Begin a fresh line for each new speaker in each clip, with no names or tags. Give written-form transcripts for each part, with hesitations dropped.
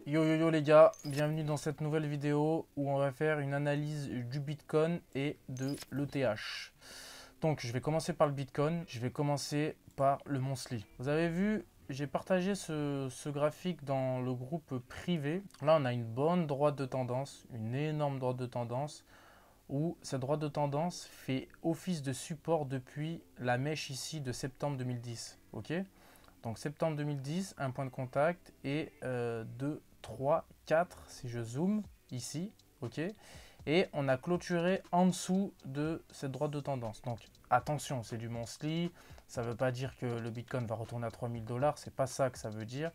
Yo yo yo les gars, bienvenue dans cette nouvelle vidéo où on va faire une analyse du Bitcoin et de l'ETH. Donc je vais commencer par le Bitcoin, je vais commencer par le Monthly. Vous avez vu, j'ai partagé ce graphique dans le groupe privé. Là on a une bonne droite de tendance, une énorme droite de tendance où cette droite de tendance fait office de support depuis la mèche ici de septembre 2010. Ok, donc septembre 2010, un point de contact et 2, 3, 4 si je zoome ici. Ok, et on a clôturé en dessous de cette droite de tendance. Donc attention, c'est du monthly. Ça ne veut pas dire que le Bitcoin va retourner à 3000 $. C'est pas ça que ça veut dire.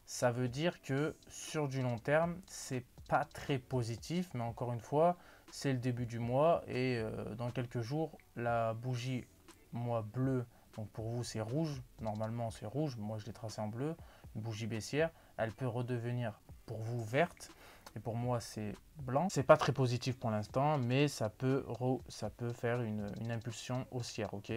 Ça veut dire que sur du long terme, c'est pas très positif. Mais encore une fois, c'est le début du mois et dans quelques jours, la bougie mois bleu, donc pour vous c'est rouge, normalement c'est rouge, moi je l'ai tracé en bleu, une bougie baissière, elle peut redevenir pour vous verte et pour moi c'est blanc. C'est pas très positif pour l'instant, mais ça peut faire une impulsion haussière, ok.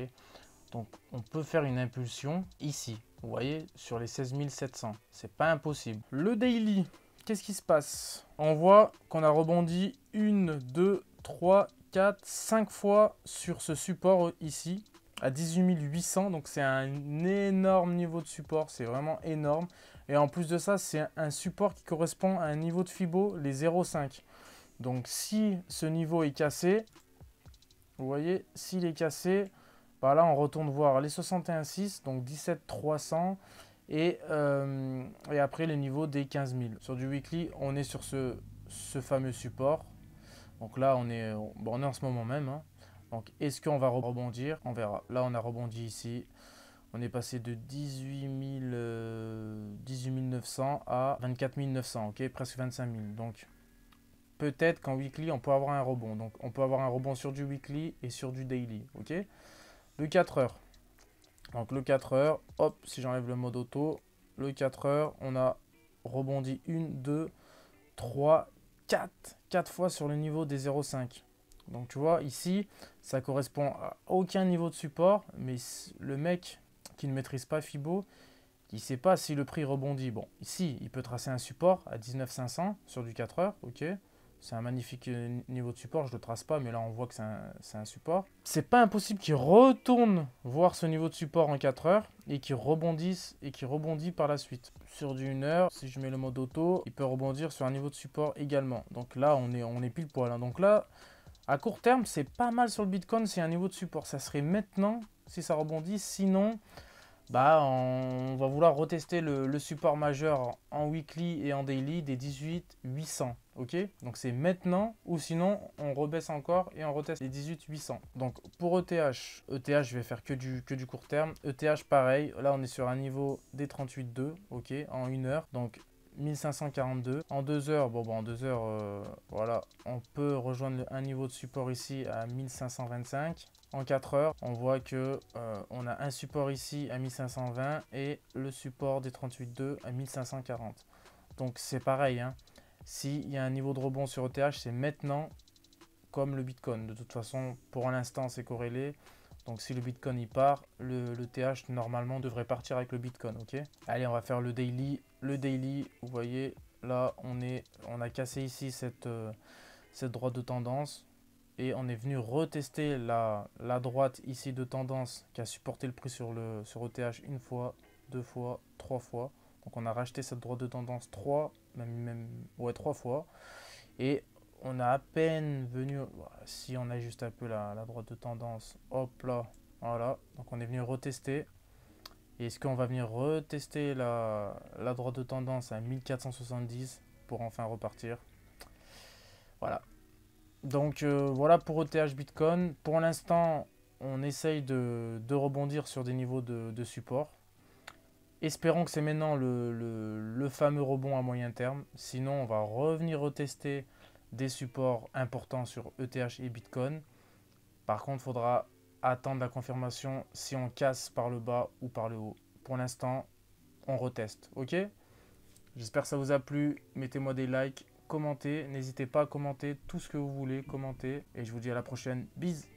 Donc on peut faire une impulsion ici, vous voyez, sur les 16 700, c'est pas impossible. Le daily, qu'est-ce qui se passe? On voit qu'on a rebondi 1, 2, 3, 4, 5 fois sur ce support ici, à 18 800. Donc c'est un énorme niveau de support, c'est vraiment énorme. Et en plus de ça, c'est un support qui correspond à un niveau de Fibo, les 0,5. Donc si ce niveau est cassé, vous voyez, s'il est cassé, bah là on retourne voir les 61,6, donc 17 300. Et après les niveaux des 15 000. Sur du weekly, on est sur ce fameux support. Donc là, on est en ce moment même. Hein. Donc est-ce qu'on va rebondir? On verra. Là, on a rebondi ici. On est passé de 18 900 à 24 900, ok, presque 25 000. Donc peut-être qu'en weekly, on peut avoir un rebond. Donc on peut avoir un rebond sur du weekly et sur du daily, ok. Le 4 heures. Donc le 4 heures, hop, si j'enlève le mode auto, le 4 heures, on a rebondi 1, 2, 3, 4 fois sur le niveau des 0,5. Donc tu vois, ici, ça correspond à aucun niveau de support, mais le mec qui ne maîtrise pas Fibo, il ne sait pas si le prix rebondit. Bon, ici, il peut tracer un support à 19 500 sur du 4 heures, ok. C'est un magnifique niveau de support, je ne le trace pas, mais là on voit que c'est un support. C'est pas impossible qu'il retourne voir ce niveau de support en 4 heures et qu'il rebondisse et qu'il rebondit par la suite. Sur du 1 heure, si je mets le mode auto, il peut rebondir sur un niveau de support également. Donc là, on est pile poil. Hein. Donc là, à court terme, c'est pas mal sur le Bitcoin, c'est un niveau de support. Ça serait maintenant si ça rebondit, sinon bah, on va vouloir retester le support majeur en weekly et en daily des 18 800. Ok, donc c'est maintenant ou sinon on rebaisse encore et on reteste les 18 800. Donc pour ETH, je vais faire que du court terme. ETH pareil, là on est sur un niveau des 38,2, ok, en 1 heure. Donc 1542. En 2 heures, en 2 heures, voilà, on peut rejoindre un niveau de support ici à 1525. En 4 heures, on voit que on a un support ici à 1520 et le support des 38,2 à 1540. Donc c'est pareil, hein. S'il y a un niveau de rebond sur ETH, c'est maintenant comme le Bitcoin. De toute façon, pour l'instant, c'est corrélé. Donc si le Bitcoin y part, le TH normalement devrait partir avec le Bitcoin, ok. Allez, on va faire le daily. Le daily, vous voyez, là on a cassé ici cette droite de tendance et on est venu retester la droite ici de tendance qui a supporté le prix sur ETH une fois, deux fois, trois fois. Donc on a racheté cette droite de tendance trois fois et on a à peine venu, si on ajuste un peu la droite de tendance, hop là, voilà, donc on est venu retester. Et est-ce qu'on va venir retester la droite de tendance à 1470 pour enfin repartir? Voilà. Donc voilà pour ETH Bitcoin. Pour l'instant, on essaye de rebondir sur des niveaux de support. Espérons que c'est maintenant le fameux rebond à moyen terme. Sinon, on va revenir retester des supports importants sur ETH et Bitcoin. Par contre, il faudra attendre la confirmation si on casse par le bas ou par le haut. Pour l'instant, on reteste. Ok? J'espère que ça vous a plu. Mettez-moi des likes, commentez. N'hésitez pas à commenter tout ce que vous voulez commenter. Et je vous dis à la prochaine. Bisous!